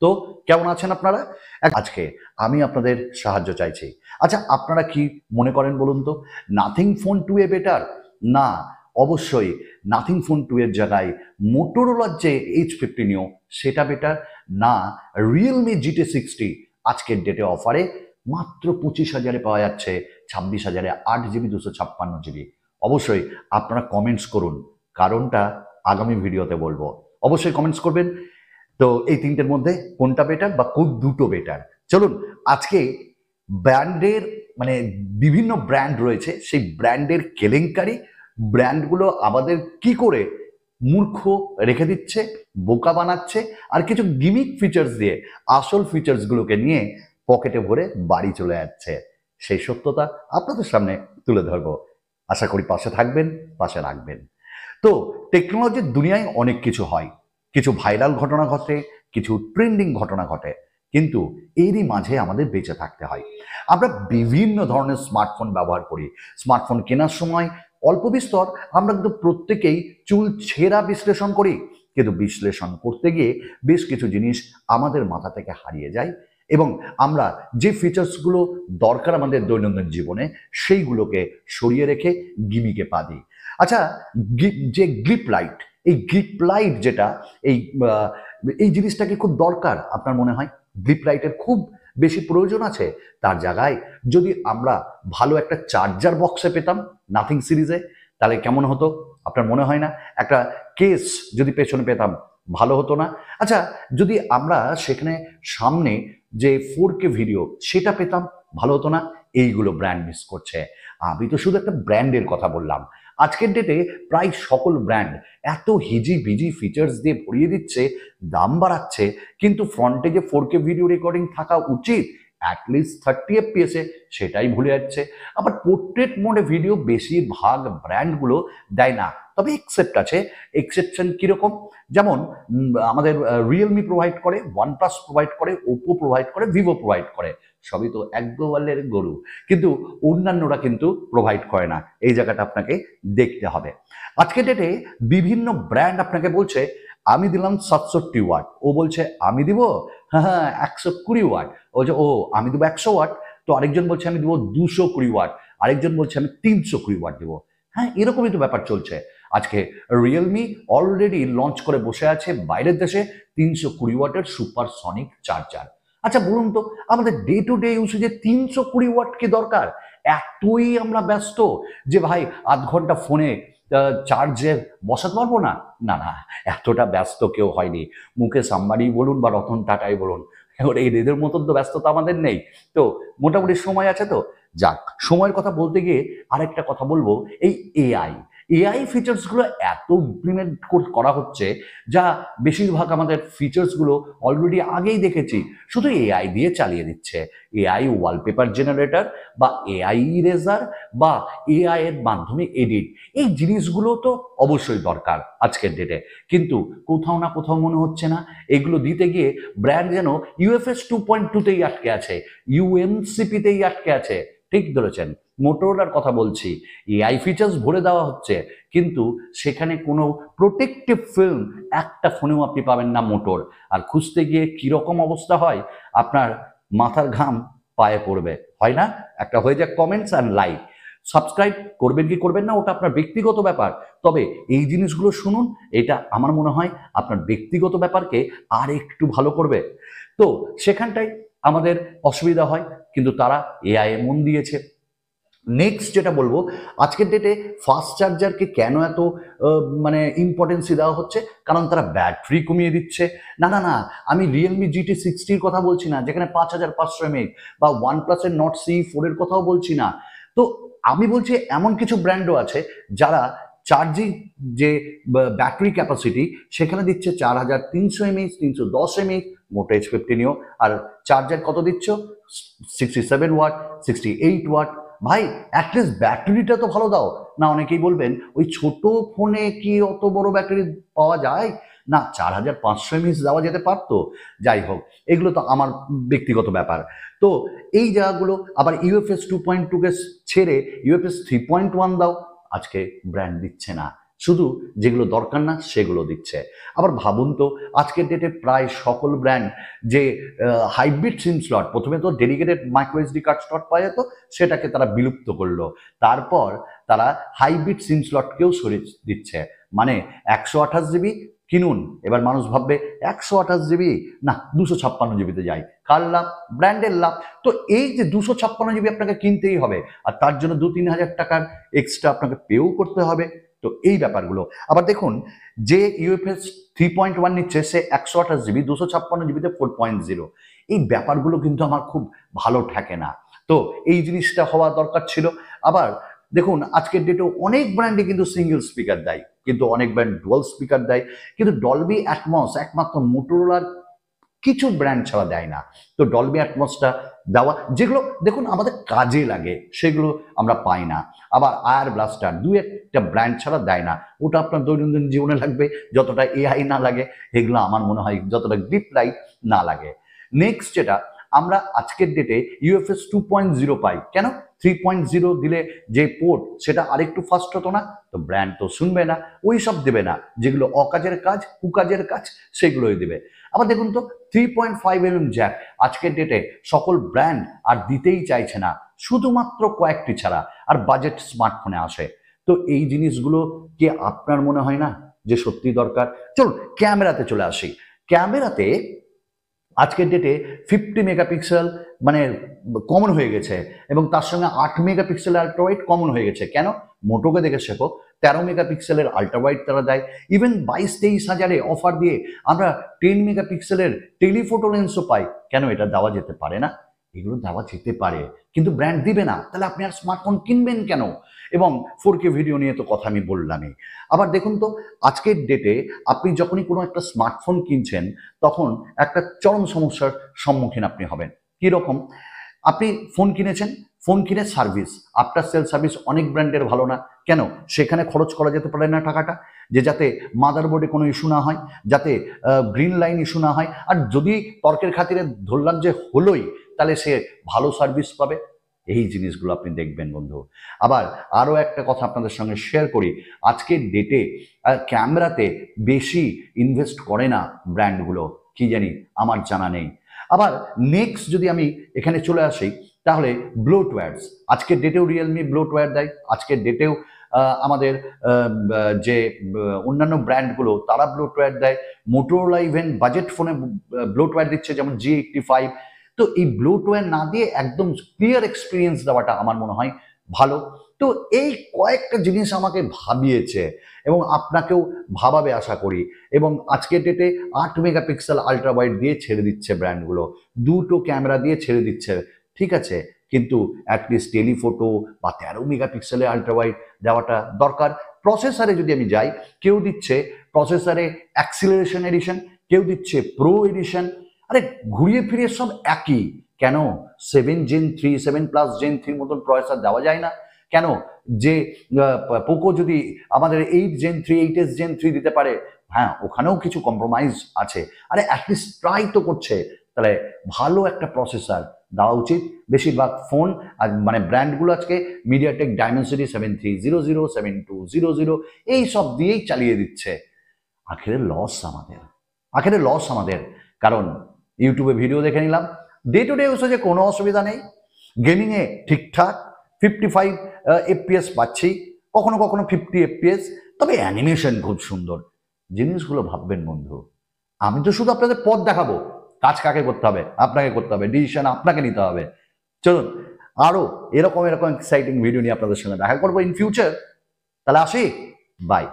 তো কেমন আছেন আপনারা? আজকে আমি আপনাদের সাহায্য চাইছি। আচ্ছা, আপনারা কি মনে করেন বলুন তো? Nothing phone 2A better? না, অবশ্যই নাথিং ফোন 2 এর জায়গায় মোটোরোলার যে H50 Neo সেটা বেটার। না, রিয়েলমি GT60 আজকের ডেটে অফারে মাত্র 25,000-এ পাওয়া যাচ্ছে 26,000-এ 8GB 256GB। অবশ্যই আপনারা কমেন্টস করুন, কারণটা আগামী ভিডিওতে বলবো। অবশ্যই কমেন্টস করবেন। তো এই তিনটের মধ্যে কোনটা বেটার বা কোন দুটো বেটার? চলুন আজকে ব্র্যান্ডের মানে বিভিন্ন ব্র্যান্ড রয়েছে, সেই ব্র্যান্ডের কেলেঙ্কারি, ব্র্যান্ডগুলো আমাদের কি করে মূর্খ রেখে দিচ্ছে, বোকা বানাচ্ছে, আর কিছু গিমিক ফিচার্স দিয়ে আসল ফিচার্সগুলোকে নিয়ে পকেটে ভরে বাড়ি চলে যাচ্ছে, সেই সত্যতা আপনাদের সামনে তুলে ধরবো। আশা করি পাশে থাকবেন, পাশে রাখবেন। তো টেকনোলজির দুনিয়ায় অনেক কিছু হয়, কিছু ভাইরাল ঘটনা ঘটে, কিছু ট্রেন্ডিং ঘটনা ঘটে, কিন্তু এরই মাঝে আমাদের বেঁচে থাকতে হয়। আমরা বিভিন্ন ধরনের স্মার্টফোন ব্যবহার করি। স্মার্টফোন কেনার সময় অল্প বিস্তর আমরা কিন্তু প্রত্যেকেই চুল ছেঁড়া বিশ্লেষণ করি, কিন্তু বিশ্লেষণ করতে গিয়ে বেশ কিছু জিনিস আমাদের মাথা থেকে হারিয়ে যায় এবং আমরা যে ফিচার্সগুলো দরকার আমাদের দৈনন্দিন জীবনে সেইগুলোকে সরিয়ে রেখে গিমিকে পা দিই। আচ্ছা, যে গ্রিপ লাইট, এই গ্রিপ লাইট যেটা এই এই জিনিসটা কি খুব দরকার আপনার মনে হয়? গ্রিপ লাইটের খুব বেশি প্রয়োজন আছে? তার জায়গায় যদি আমরা ভালো একটা চার্জার বক্সে পেতাম নাথিং সিরিজে, তাহলে কেমন হতো আপনার মনে হয় না? একটা কেস যদি পেছনে পেতাম ভালো হতো না? আচ্ছা, যদি আমরা সেখানে সামনে যে 4K ভিডিও সেটা পেতাম ভালো হতো না? এইগুলো ব্র্যান্ড মিস করছে। আমি তো শুধু একটা ব্র্যান্ডের কথা বললাম। আজকের ডেটে প্রায় সকল ব্র্যান্ড এত হিজি বিজি ফিচার্স দিয়ে ভরিয়ে দিচ্ছে, দাম বাড়াচ্ছে, কিন্তু ফ্রন্টে যে 4K ভিডিও রেকর্ডিং থাকা উচিত অ্যাটলিস্ট 30 FPS সেটাই ভুলে যাচ্ছে। আবার পোর্ট্রেট মোডে ভিডিও বেশিরভাগ ব্র্যান্ডগুলো দেয় না, তবে এক্সেপ্ট আছে। এক্সেপশন কিরকম? যেমন আমাদের রিয়েলমি প্রোভাইড করে, ওয়ানপ্লাস প্রোভাইড করে, ওপো প্রোভাইড করে, ভিভো প্রোভাইড করে। সবই তো এক গোয়ালের গরু, কিন্তু অন্যান্যরা কিন্তু প্রোভাইড করে না। এই জায়গাটা আপনাকে দেখতে হবে। আজকের ডেটে বিভিন্ন ব্র্যান্ড আপনাকে বলছে আমি দিলাম 67 ওয়াট, ও বলছে আমি দিব হ্যাঁ 120 ওয়াট, ও যে ও আমি দেবো 100 ওয়াট, তো আরেকজন বলছে আমি দেবো 220 ওয়াট, আরেকজন বলছে আমি 320 ওয়াট দেবো। হ্যাঁ, এরকমই তো ব্যাপার চলছে। আজকে রিয়েলমি অলরেডি লঞ্চ করে বসে আছে বাইরের দেশে 320 ওয়াটের সুপারসনিক চার্জার। আচ্ছা বলুন তো, আমাদের ডে টু ডে ইউসেজে 320 ওয়াট কি দরকার? এতই আমরা ব্যস্ত যে ভাই আধ ঘন্টা ফোনে চার্জে বসাতে পারবো না? না না, এতটা ব্যস্ত কেউ হয়নি। মুকেশ আম্বানি বলুন বা রতন টাটাই বলুন, এবার এদের মতন তো ব্যস্ততা আমাদের নেই। তো মোটামুটি সময় আছে তো। যাক, সময়ের কথা বলতে গিয়ে আরেকটা কথা বলবো, এই এআই এআই ফিচার্সগুলো এত ইমপ্লিমেন্ট করা হচ্ছে, যা বেশিরভাগ আমাদের ফিচার্সগুলো অলরেডি আগেই দেখেছি, শুধু এআই দিয়ে চালিয়ে দিচ্ছে। এআই ওয়ালপেপার জেনারেটর বা এআই ইরেজার বা এআই এর মাধ্যমে এডিট, এই জিনিসগুলো তো অবশ্যই দরকার আজকের ডেটে, কিন্তু কোথাও না কোথাও মনে হচ্ছে না এগুলো দিতে গিয়ে ব্র্যান্ড যেন UFS 2.2তেই আটকে আছে, UMCPতেই আটকে আছে। ঠিক ধরেছেন, মোটোরোলার কথা বলছি। এআই ফিচার্স ভরে দেওয়া হচ্ছে, কিন্তু সেখানে কোনো প্রোটেক্টিভ ফিল্ম একটা ফোনেও আপনি পাবেন না মোটর। আর খুঁজতে গিয়ে কিরকম অবস্থা হয়, আপনার মাথার ঘাম পায়ে পড়বে, হয় না? একটা হয়ে যাক কমেন্টস অ্যান্ড লাইক। সাবস্ক্রাইব করবেন কি করবেন না ওটা আপনার ব্যক্তিগত ব্যাপার, তবে এই জিনিসগুলো শুনুন, এটা আমার মনে হয় আপনার ব্যক্তিগত ব্যাপারকে আর একটু ভালো করবে। তো সেখানটাই আমাদের অসুবিধা হয়, কিন্তু তারা এআই এ মন দিয়েছে। নেক্সট যেটা বলবো, আজকের ডেটে ফাস্ট চার্জারকে কেন এত মানে ইম্পর্টেন্সি দেওয়া হচ্ছে? কারণ তারা ব্যাটারি কমিয়ে দিচ্ছে। না না না, আমি রিয়েলমি GT60-র কথা বলছি না, যেখানে 5500 mAh, বা ওয়ানপ্লাসের নট CE4 এর কথাও বলছি না। তো আমি বলছি এমন কিছু ব্র্যান্ডও আছে যারা চার্জিং যে ব্যাটারি ক্যাপাসিটি সেখানে দিচ্ছে 4300 mAh, 310 mAh, মোটো H50 Neo, আর চার্জার কত দিচ্ছ? 67 ওয়াট, 68 ওয়াট। ভাই অ্যাটলিস্ট ব্যাটারিটা তো ভালো দাও না। অনেকেই বলবেন ওই ছোট ফোনে কি অত বড় ব্যাটারি পাওয়া যায়? না, 4500 mAh দেওয়া যেতে পারতো। যাই হোক, এগুলো তো আমার ব্যক্তিগত ব্যাপার। তো এই জায়গাগুলো আবার UFS 2.2 কে ছেড়ে UFS 3.1 দাও, আজকে ব্র্যান্ড দিচ্ছে না। শুধু যেগুলো দরকার না সেগুলো দিচ্ছে। আবার ভাবুন তো, আজকের ডেটে প্রায় সকল ব্র্যান্ড যে হাইব্রিড সিম স্লট, প্রথমে তো dedicated micro SD card slot পাওয়া যেত, সেটাকে তারা বিলুপ্ত করলো। তারপর তারা হাইব্রিড সিম স্লটকেও সরিয়ে দিচ্ছে। মানে 128 জিবি কিনুন, এবার মানুষ ভাববে 128 জিবি না, 256 জিবিতে যাই। কার লাভ? ব্র্যান্ডের লাভ। তো এই যে 256 জিবি আপনাকে কিনতেই হবে, আর তার জন্য 2-3 হাজার টাকার এক্সট্রা আপনাকে পেও করতে হবে। তো এই ব্যাপারগুলো আবার দেখুন, যে ইউএফএস 3.1 নিচ্ছে সে 128 জিবি, 256 জিবিতে 4.0। এই ব্যাপারগুলো কিন্তু আমার খুব ভালো ঠেকে না। তো এই জিনিসটা হওয়া দরকার ছিল। আবার দেখুন, আজকের ডেটেও অনেক ব্র্যান্ডে কিন্তু সিঙ্গেল স্পিকার দেয়, কিন্তু অনেক ব্র্যান্ড ডুয়াল স্পিকার দেয়, কিন্তু ডলবি অ্যাটমস একমাত্র মোটোরোলার কিছু ব্র্যান্ড ছাড়া দেয় না। তো ডলবি অ্যাটমসটা দেওয়া, যেগুলো দেখুন আমাদের কাজে লাগে, সেগুলো আমরা পাই না। আবার আয়ার ব্লাস্টার দু একটা ব্র্যান্ড ছাড়া দেয় না, ওটা আপনার দৈনন্দিন জীবনে লাগবে যতটা এআই না লাগে, এগুলো আমার মনে হয় যতটা গ্রিপ লাইট না লাগে। নেক্সট যেটা আমরা আজকের ডেটে ইউএফএস 2.0 পাই, কেন? 3.0 দিলে যে পোর্ট সেটা আরেকটু ফাস্ট হতো না? তো ব্র্যান্ড তো শুনবে না, ওই সব দেবে না, যেগুলো অকাজের কাজ, কুকাজের কাজ, সেগুলোই দেবে। আবার দেখুন তো, 3.5mm জ্যাক আজকের ডেটে সকল ব্র্যান্ড আর দিতেই চাইছে না, শুধুমাত্র কয়েকটি ছাড়া, আর বাজেট স্মার্টফোনে আসে। তো এই জিনিসগুলো কি আপনার মনে হয় না যে সত্যি দরকার? চলুন ক্যামেরাতে চলে আসি। ক্যামেরাতে আজকের ডেটে 50 মেগাপিক্সেল মানে কমন হয়ে গেছে, এবং তার সঙ্গে 8 মেগাপিক্সেলের আল্ট্রাওয়াইড কমন হয়ে গেছে। কেন? মোটোকে দেখে শেখো, 13 মেগাপিক্সেলের আল্ট্রাওয়াইড তারা দেয়। ইভেন 22-23 হাজারে অফার দিয়ে আমরা 10 মেগাপিক্সেলের টেলিফোটো লেন্সও পাই। কেন এটা দেওয়া যেতে পারে না? এগুলো দেওয়া যেতে পারে, কিন্তু ব্র্যান্ড দিবে না। তাহলে আপনি আর স্মার্টফোন কিনবেন কেন? এবং 4K ভিডিও নিয়ে তো কথা আমি বললামই। আবার দেখুন তো, আজকের ডেটে আপনি যখনই কোনো একটা স্মার্টফোন কিনছেন, তখন একটা চরম সমস্যার সম্মুখীন আপনি হবেন। কীরকম? আপনি ফোন কিনেছেন, ফোন কিনে সার্ভিস, আফটার সেল সার্ভিস অনেক ব্র্যান্ডের ভালো না। কেন? সেখানে খরচ করা যেতে পারে না টাকাটা, যে যাতে মাদারবোর্ডে কোনো ইস্যু না হয়, যাতে গ্রিন লাইন ইস্যু না হয়। আর যদি তর্কের খাতিরে ধরলাম যে হলোই, তাহলে সে ভালো সার্ভিস পাবে। এই জিনিসগুলো আপনি দেখবেন বন্ধু। আবার আরও একটা কথা আপনাদের সঙ্গে শেয়ার করি, আজকের ডেটে ক্যামেরাতে বেশি ইনভেস্ট করে না ব্র্যান্ডগুলো, কি জানি, আমার জানা নেই। আবার নেক্সট যদি আমি এখানে চলে আসি, তাহলে ব্লোটওয়্যারস আজকের ডেটেও রিয়েলমি ব্লোটওয়্যার দেয়। আজকের ডেটেও আমাদের যে অন্যান্য ব্র্যান্ডগুলো তারা ব্লোটওয়্যার দেয়। মোটোরোলা ইভেন বাজেট ফোনে ব্লোটওয়্যার দিচ্ছে, যেমন G85। তো এই ব্লোটওয়্যার না দিয়ে একদম ক্লিয়ার এক্সপিরিয়েন্স দেওয়াটা আমার মনে হয় ভালো। তো এই কয়েকটা জিনিস আমাকে ভাবিয়েছে এবং আপনাকেও ভাবাবে আশা করি। এবং আজকের ডেটে 8 মেগাপিক্সেল আল্ট্রাওয়াইড দিয়ে ছেড়ে দিচ্ছে ব্র্যান্ডগুলো, দুটো ক্যামেরা দিয়ে ছেড়ে দিচ্ছে, ঠিক আছে, কিন্তু অ্যাটলিস্ট টেলিফোটো বা 13 মেগাপিক্সেলের আল্ট্রাওয়াইড দেওয়াটা দরকার। প্রসেসরে যদি আমি যাই, কেউ দিচ্ছে প্রসেসরে অ্যাক্সিলারেশন এডিশন, কেউ দিচ্ছে প্রো এডিশন। আরে ঘুরিয়ে ফিরিয়ে সব একই। কেন 7 Gen 3, 7+ Gen 3 মতন প্রসেসর দেওয়া যায় না? কেন যে পোকো যদি আমাদের 8 Gen 3, 8s Gen 3 দিতে পারে, হ্যাঁ ওখানেও কিছু কম্প্রোমাইজ আছে, আরে অ্যাটলিস্ট ট্রাই তো করছে। তাহলে ভালো একটা প্রসেসর দেওয়া উচিত। বেশিরভাগ ফোন আর মানে ব্র্যান্ডগুলো আজকে মিডিয়াটেক ডায়মেনসিটি 7300, 7200 এই সব দিয়েই চালিয়ে দিচ্ছে। আখেরে লস আমাদের। কারণ ইউটিউবে ভিডিও দেখে নিলাম, ডে টু ডে ইউসেজে কোনো অসুবিধা নেই, গেমিংয়ে ঠিকঠাক 55 FPS পাচ্ছি, কখনো কখনো 50 FPS, তবে অ্যানিমেশন খুব সুন্দর। জিনিসগুলো ভাববেন বন্ধু। আমি তো শুধু আপনাদের পথ দেখাবো, কাজ কাকে করতে হবে? আপনাকে করতে হবে, ডিসিশন আপনাকে নিতে হবে। চলুন আরও এরকম এক্সাইটিং ভিডিও নিয়ে আপনাদের সঙ্গে দেখা করবো ইন ফিউচার। তাহলে আসি, বাই।